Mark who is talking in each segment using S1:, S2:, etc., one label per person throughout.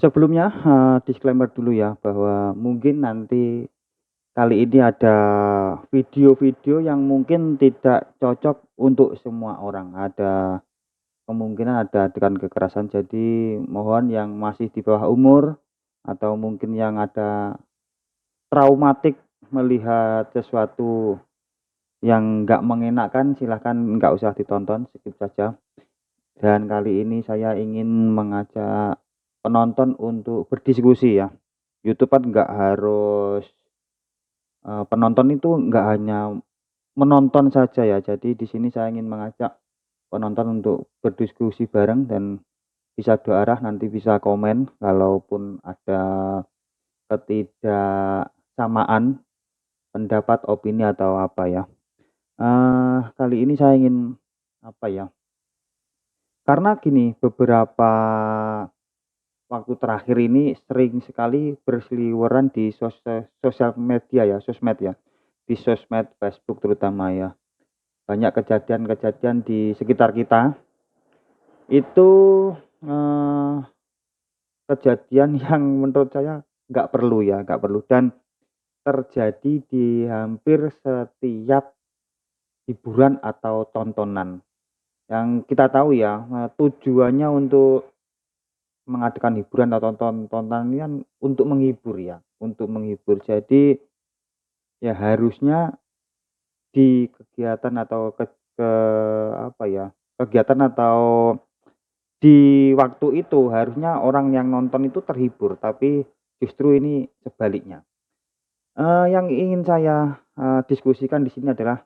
S1: Sebelumnya, disclaimer dulu ya, bahwa mungkin nanti kali ini ada video-video yang mungkin tidak cocok untuk semua orang. Ada kemungkinan ada adegan kekerasan, jadi mohon yang masih di bawah umur atau mungkin yang ada traumatik melihat sesuatu yang nggak mengenakkan, silahkan nggak usah ditonton, skip saja. Dan kali ini saya ingin mengajak penonton untuk berdiskusi ya. YouTube kan nggak harus, penonton itu nggak hanya menonton saja ya. Jadi di sini saya ingin mengajak penonton untuk berdiskusi bareng dan bisa dua arah, nanti bisa komen kalaupun ada ketidaksamaan pendapat, opini atau apa ya. Kali ini saya ingin apa ya, karena gini, beberapa waktu terakhir ini sering sekali berseliweran di sosial media ya, sosmed ya, di sosmed Facebook terutama ya. Banyak kejadian-kejadian di sekitar kita, itu, eee, kejadian yang menurut saya nggak perlu ya, nggak perlu dan terjadi di hampir setiap hiburan atau tontonan. Yang kita tahu ya, tujuannya untuk mengadakan hiburan atau tontonan ini kan untuk menghibur ya, untuk menghibur. Jadi, ya harusnya di kegiatan atau apa ya, kegiatan atau di waktu itu harusnya orang yang nonton itu terhibur, tapi justru ini sebaliknya. Yang ingin saya, diskusikan di sini adalah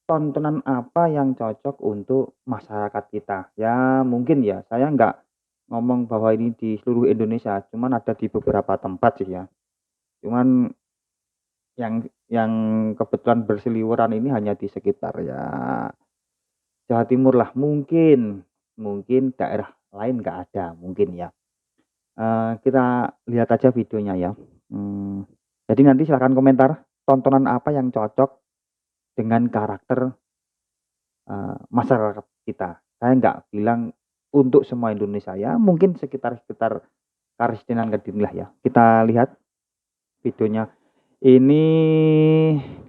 S1: tontonan apa yang cocok untuk masyarakat kita. Ya mungkin ya, saya nggak ngomong bahwa ini di seluruh Indonesia, cuman ada di beberapa tempat sih ya. Cuman yang kebetulan berseliweran ini hanya di sekitar ya Jawa Timur lah, mungkin mungkin daerah lain nggak ada, mungkin ya. Kita lihat aja videonya ya. Mmm, jadi nanti silahkan komentar, tontonan apa yang cocok dengan karakter, masyarakat kita. Saya nggak bilang untuk semua Indonesia, ya mungkin sekitar-sekitar Karistenan Kediri lah ya. Kita lihat videonya. Ini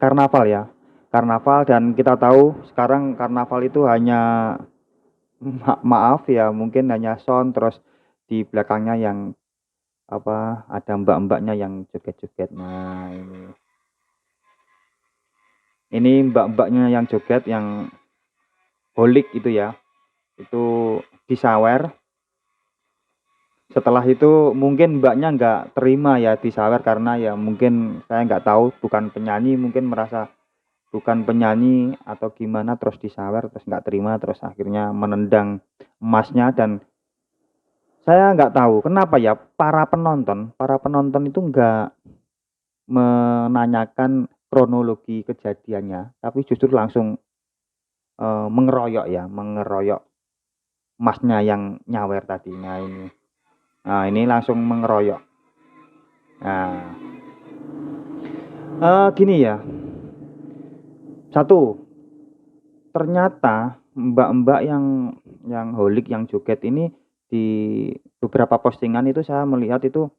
S1: karnaval ya, karnaval dan kita tahu sekarang karnaval itu hanya maaf ya, mungkin hanya sound, terus di belakangnya yang apa, ada mbak-mbaknya yang joget-joget. Nah ini mbak-mbaknya yang joget, yang holik itu ya, itu disawer. Setelah itu mungkin Mbaknya nggak terima ya disawer karena ya mungkin saya nggak tahu, bukan penyanyi, mungkin merasa bukan penyanyi atau gimana, terus disawer, terus nggak terima, terus akhirnya menendang emasnya. Dan saya nggak tahu kenapa ya para penonton itu nggak menanyakan kronologi kejadiannya, tapi justru langsung, mengeroyok ya, mengeroyok emasnya yang nyawer tadi. Nah ini langsung mengeroyok. Nah, gini ya, satu, ternyata mbak-mbak yang holik, yang joget ini di beberapa postingan itu saya melihat itu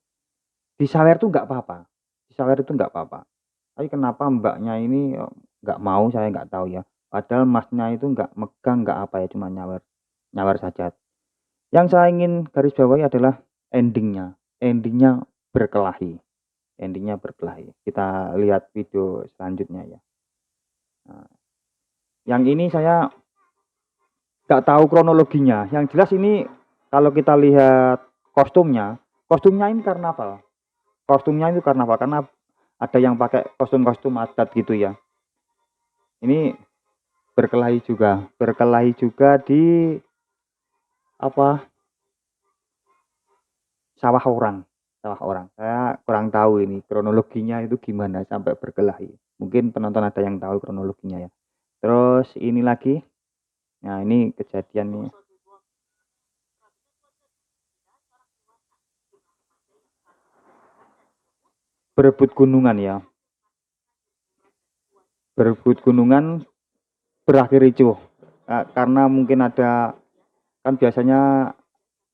S1: disawer tuh nggak apa-apa, disawer itu nggak apa-apa. Tapi kenapa mbaknya ini, nggak mau, saya nggak tahu ya. Padahal Masnya itu nggak megang, nggak apa ya, cuma nyawer nyawer saja. Yang saya ingin garis bawahi adalah ending-nya, ending-nya berkelahi ending-nya berkelahi. Kita lihat video selanjutnya ya. Nah, yang ini saya nggak tahu kronologinya, yang jelas ini kalau kita lihat kostumnya ini karnaval. Kostumnya itu karnaval karena ada yang pakai kostum-kostum adat gitu ya. Ini berkelahi juga di apa, sawah orang sawah orang. Saya kurang tahu ini kronologinya itu gimana sampai berkelahi. Mungkin penonton ada yang tahu kronologinya ya. Terus ini lagi, nah ini kejadian nih, berebut gunungan ya, berebut gunungan berakhir ricuh. Karena mungkin ada, kan biasanya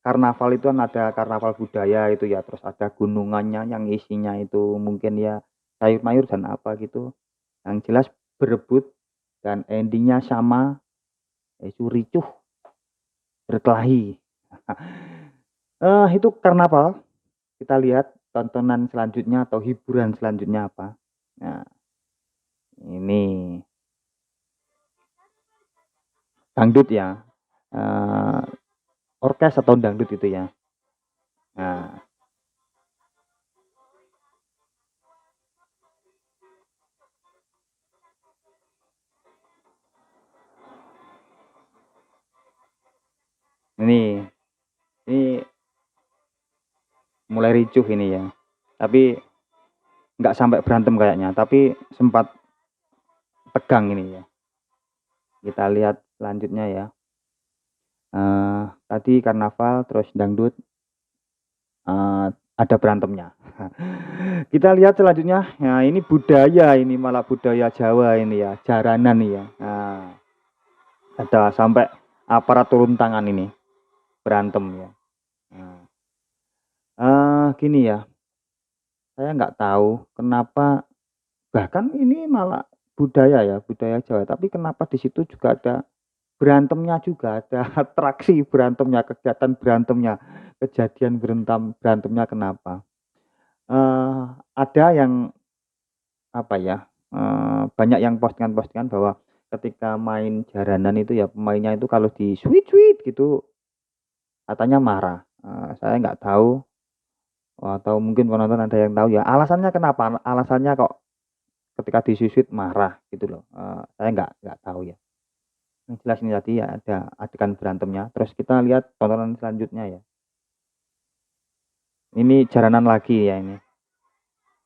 S1: karnaval itu kan ada karnaval budaya itu ya, terus ada gunungannya yang isinya itu mungkin ya sayur mayur dan apa gitu, yang jelas berebut dan endingnya sama, yaitu ricuh, berkelahi. Itu karnaval, kita lihat tontonan selanjutnya atau hiburan selanjutnya apa. Nah, ini dangdut ya, eee, orkes atau dangdut itu ya. Nah, ini mulai ricuh ini ya, tapi nggak sampai berantem kayaknya, tapi sempat tegang ini ya. Kita lihat selanjutnya ya. Tadi karnaval, terus dangdut, ada berantemnya. Kita lihat selanjutnya, nah ini budaya, ini malah budaya Jawa ini ya, jaranan nih ya. Nah, ada sampai aparat turun tangan ini, berantem ya. Nah, gini ya, saya nggak tahu kenapa, bahkan ini malah budaya ya, budaya Jawa, tapi kenapa di situ juga ada berantemnya juga, ada atraksi berantemnya, kegiatan berantemnya, kejadian berantemnya kenapa? Ada yang apa ya, banyak yang postingan-postingan bahwa ketika main jaranan itu ya pemainnya itu kalau di-sweet-sweet gitu katanya marah. Saya nggak tahu, atau mungkin penonton ada yang tahu ya alasannya kenapa, alasannya kok ketika di-sweet-sweet marah gitu loh, saya nggak tahu ya. Yang jelas ini tadi ya ada adegan berantemnya, terus kita lihat tontonan selanjutnya ya. Ini jaranan lagi ya ini.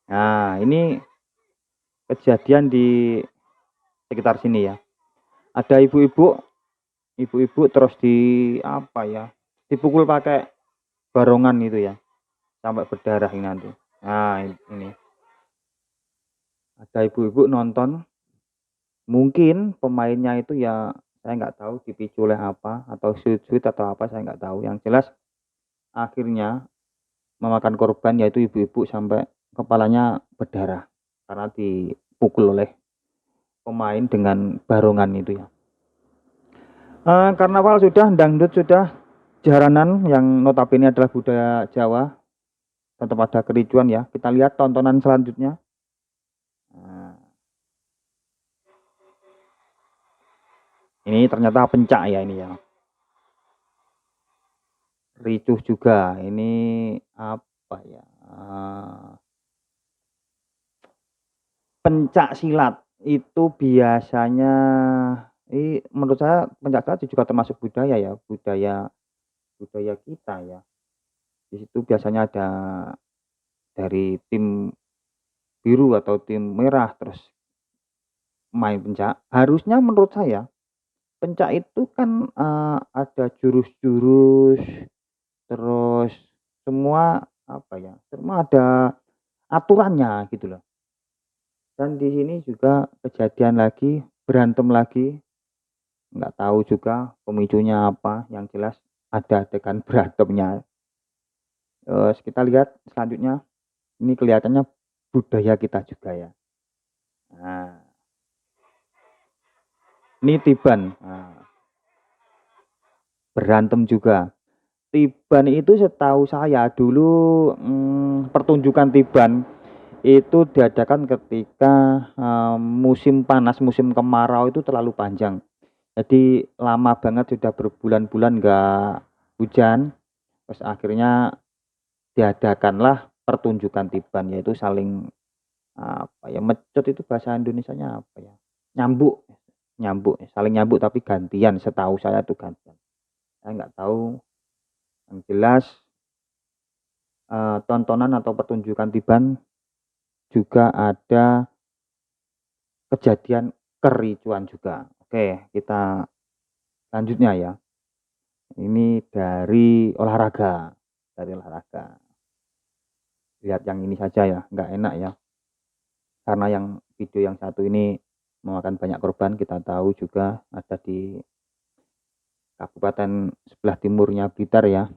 S1: Nah, ini kejadian di sekitar sini ya. Ada ibu-ibu terus apa ya, dipukul pakai barongan itu ya, sampai berdarah ini nanti. Nah, ini ada ibu-ibu nonton, mungkin pemainnya itu ya saya nggak tahu dipicu oleh apa atau sweet atau apa saya nggak tahu. Yang jelas akhirnya memakan korban yaitu ibu-ibu sampai kepalanya berdarah karena dipukul oleh pemain dengan barongan itu ya. Karnaval sudah, dangdut sudah, jaranan yang notabene adalah budaya Jawa, tetap ada kericuan ya. Kita lihat tontonan selanjutnya. Nah, ini ternyata pencak ya ini ya. Ricuh juga. Ini apa ya? Pencak silat itu biasanya, ini menurut saya pencak silat juga termasuk budaya ya, budaya budaya kita ya. Di situ biasanya ada dari tim biru atau tim merah terus main pencak. Harusnya menurut saya pencak itu kan, ada jurus-jurus, terus semua apa ya, semua ada aturannya gitu loh. Dan di sini juga kejadian lagi, berantem lagi, nggak tahu juga pemicunya apa, yang jelas ada adegan berantemnya. Terus kita lihat selanjutnya, ini kelihatannya budaya kita juga ya. Nah, ini Tiban, berantem juga. Tiban itu setahu saya dulu, pertunjukan Tiban itu diadakan ketika, musim panas, musim kemarau itu terlalu panjang. Jadi lama banget sudah berbulan-bulan nggak hujan, terus akhirnya diadakanlah pertunjukan Tiban, yaitu saling apa ya, mecut itu bahasa Indonesianya apa ya, nyambuk nyambuk, saling nyambuk tapi gantian, setahu saya itu gantian. Saya nggak tahu, yang jelas, tontonan atau pertunjukan Tiban juga ada kejadian kericuan juga. Oke, kita lanjutnya ya. Ini dari olahraga. Lihat yang ini saja ya, nggak enak ya. Karena yang video yang satu ini memakan banyak korban, kita tahu juga ada di kabupaten sebelah timurnya Blitar ya.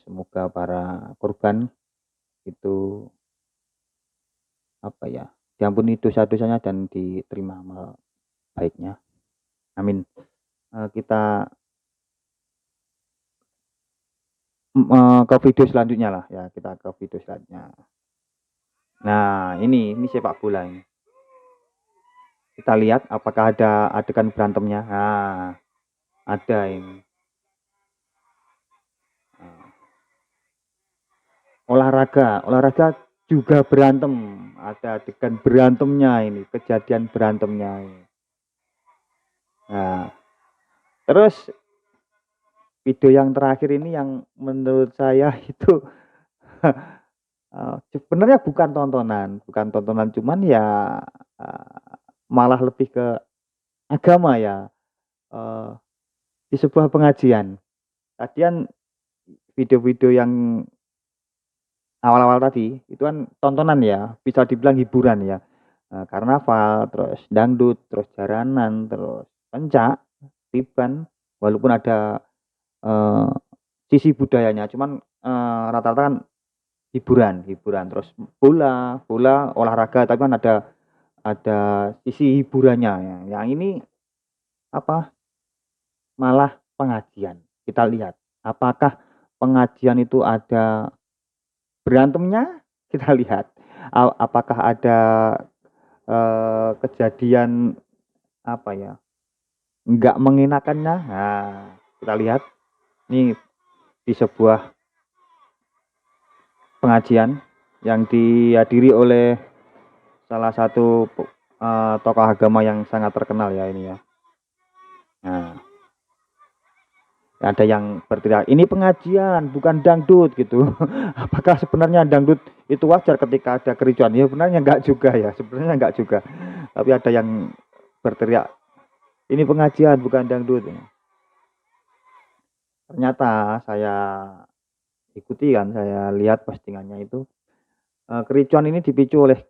S1: Semoga para korban itu, apa ya, diampuni dosa-dosanya dan diterima amal baiknya. Amin. Kita, ke video selanjutnya lah ya, kita ke video selanjutnya. Nah, ini sepak bola ini. Kita lihat apakah ada adegan berantemnya. Nah, ada ini. Olahraga juga berantem. Ada adegan berantemnya ini, kejadian berantemnya ini. Nah, terus video yang terakhir ini yang menurut saya itu sebenarnya bukan tontonan, cuman ya malah lebih ke agama ya, di sebuah pengajian. Tadi kan video-video yang awal-awal tadi itu kan tontonan ya, bisa dibilang hiburan ya. Karnaval, terus dangdut, terus jaranan, terus pencak, tiban, walaupun ada sisi budayanya, cuman rata-rata kan hiburan, terus bola olahraga, tapi kan ada sisi hiburannya ya. Yang ini apa, malah pengajian. Kita lihat apakah pengajian itu ada berantemnya. Kita lihat apakah ada kejadian, apa ya, nggak mengenakannya. Nah, kita lihat ini di sebuah pengajian yang dihadiri oleh salah satu tokoh agama yang sangat terkenal ya ini ya. Nah, ada yang berteriak, ini pengajian bukan dangdut gitu. Apakah sebenarnya dangdut itu wajar ketika ada kericuan? Ya sebenarnya enggak juga ya, sebenarnya enggak juga. Tapi ada yang berteriak, ini pengajian bukan dangdut. Ternyata saya ikuti kan, saya lihat postingannya itu, kericuan ini dipicu oleh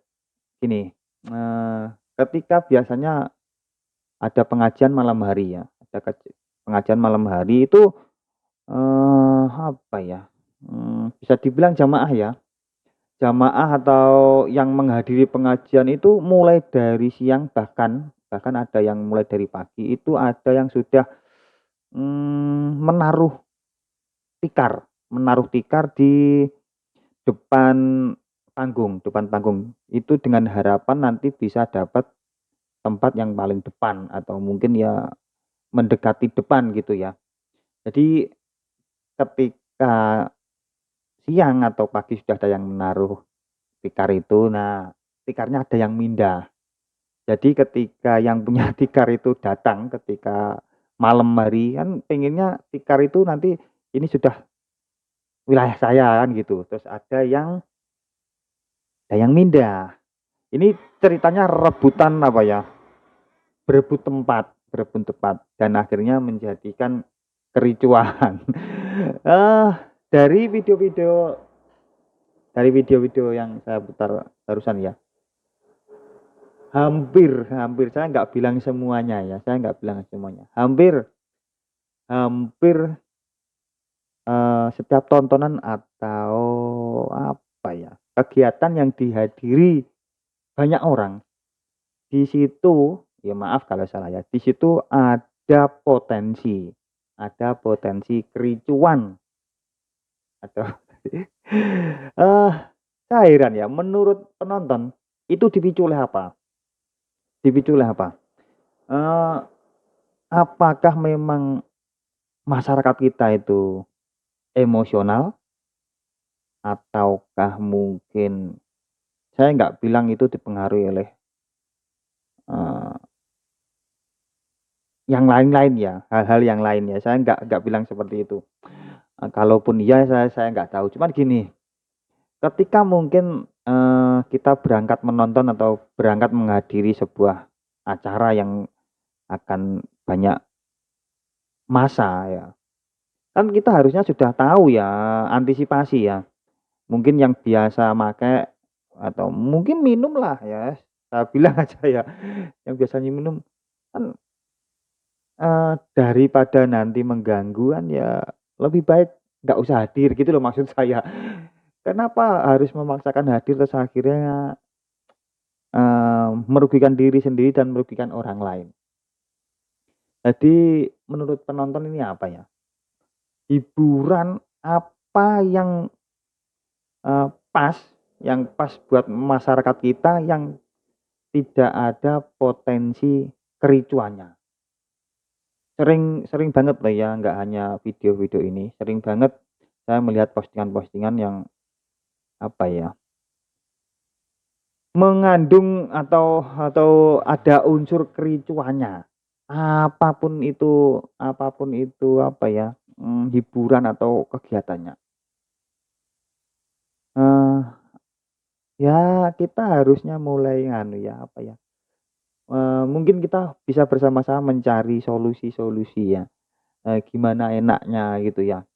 S1: gini, ketika biasanya ada pengajian malam hari ya, ada pengajian malam hari itu, apa ya, bisa dibilang jamaah ya, jamaah atau yang menghadiri pengajian itu mulai dari siang, bahkan ada yang mulai dari pagi, itu ada yang sudah, menaruh tikar di depan depan panggung, itu dengan harapan nanti bisa dapat tempat yang paling depan atau mungkin ya mendekati depan gitu ya. Jadi ketika siang atau pagi sudah ada yang menaruh tikar itu, nah tikarnya ada yang mindah. Jadi ketika yang punya tikar itu datang ketika malam hari, kan pengennya tikar itu nanti ini sudah wilayah saya kan gitu. Terus ada yang mindah. Ini ceritanya rebutan, apa ya, berebut tempat dan akhirnya menjadikan kericuan. Eh, dari video-video yang saya putar barusan ya, hampir hampir saya nggak bilang semuanya ya, hampir hampir setiap tontonan atau apa ya, kegiatan yang dihadiri banyak orang, di situ ya maaf kalau salah ya, di situ ada potensi kericuan atau eh saya heran ya, menurut penonton itu dipicu oleh apa? Eee, apakah memang masyarakat kita itu emosional ataukah mungkin, saya nggak bilang itu dipengaruhi oleh, eee, yang lain-lain ya, hal-hal yang lain ya, saya nggak bilang seperti itu. Kalaupun iya saya nggak tahu, cuman gini, ketika mungkin, kita berangkat menonton atau berangkat menghadiri sebuah acara yang akan banyak massa ya, kan kita harusnya sudah tahu ya, antisipasi ya. Mungkin yang biasa make atau mungkin minum lah ya, saya bilang aja ya, yang biasanya minum kan, daripada nanti mengganggu kan ya lebih baik nggak usah hadir gitu loh maksud saya. Kenapa harus memaksakan hadir terus akhirnya, merugikan diri sendiri dan merugikan orang lain. Jadi menurut penonton ini apa ya, hiburan apa pas yang pas buat masyarakat kita yang tidak ada potensi kericuannya. Sering sering banget loh ya, nggak hanya video-video ini, sering banget saya melihat postingan-postingan yang apa ya, mengandung atau ada unsur kericuannya. Apapun itu apa ya, hiburan atau kegiatannya. Eee, ya kita harusnya mulai nganu ya, apa ya, mungkin kita bisa bersama-sama mencari solusi-solusi ya, gimana enaknya gitu ya.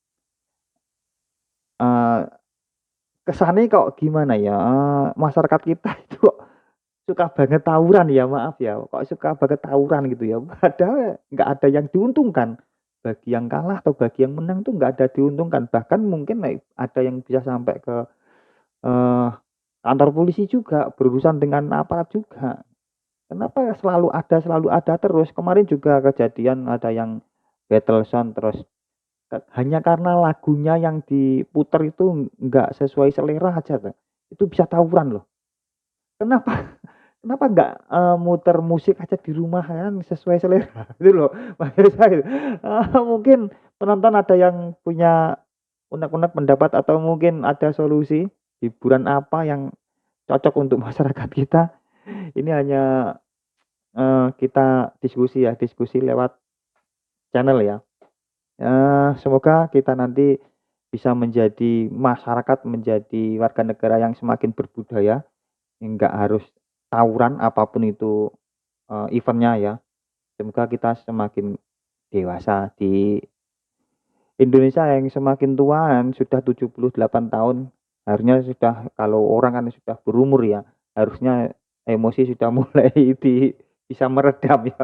S1: Eee, kesannya kok gimana ya, masyarakat kita itu kok suka banget tawuran ya, maaf ya, kok suka banget tawuran gitu ya, padahal nggak ada yang diuntungkan. Bagi yang kalah atau bagi yang menang tuh nggak ada diuntungkan, bahkan mungkin ada yang bisa sampai ke, eee, kantor polisi juga, berurusan dengan aparat juga. Kenapa selalu ada terus, kemarin juga kejadian ada yang battle sound terus hanya karena lagunya yang diputer itu nggak sesuai selera aja tuh, itu bisa tawuran loh. Kenapa kenapa nggak, muter musik aja di rumah kan sesuai selera gitu loh, maksud saya. Mungkin penonton ada yang punya unek-unek pendapat atau mungkin ada solusi hiburan apa yang cocok untuk masyarakat kita, ini hanya, kita diskusi ya, diskusi lewat channel ya. Semoga kita nanti bisa menjadi masyarakat, menjadi warga negara yang semakin berbudaya, nggak harus tawuran apapun itu, event ya. Semoga kita semakin dewasa di Indonesia yang semakin tua kan sudah 78 tahun, harusnya sudah kalau orang kan sudah berumur ya, harusnya emosi sudah mulai bisa meredam ya.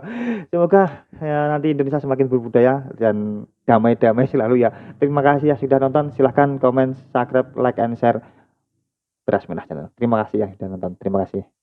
S1: Semoga, nanti Indonesia semakin berbudaya dan damai-damai selalu ya. Terima kasih ya sudah nonton, silahkan komen, subscribe, like, and share Beras Merah Channel. Terima kasih ya sudah nonton, terima kasih.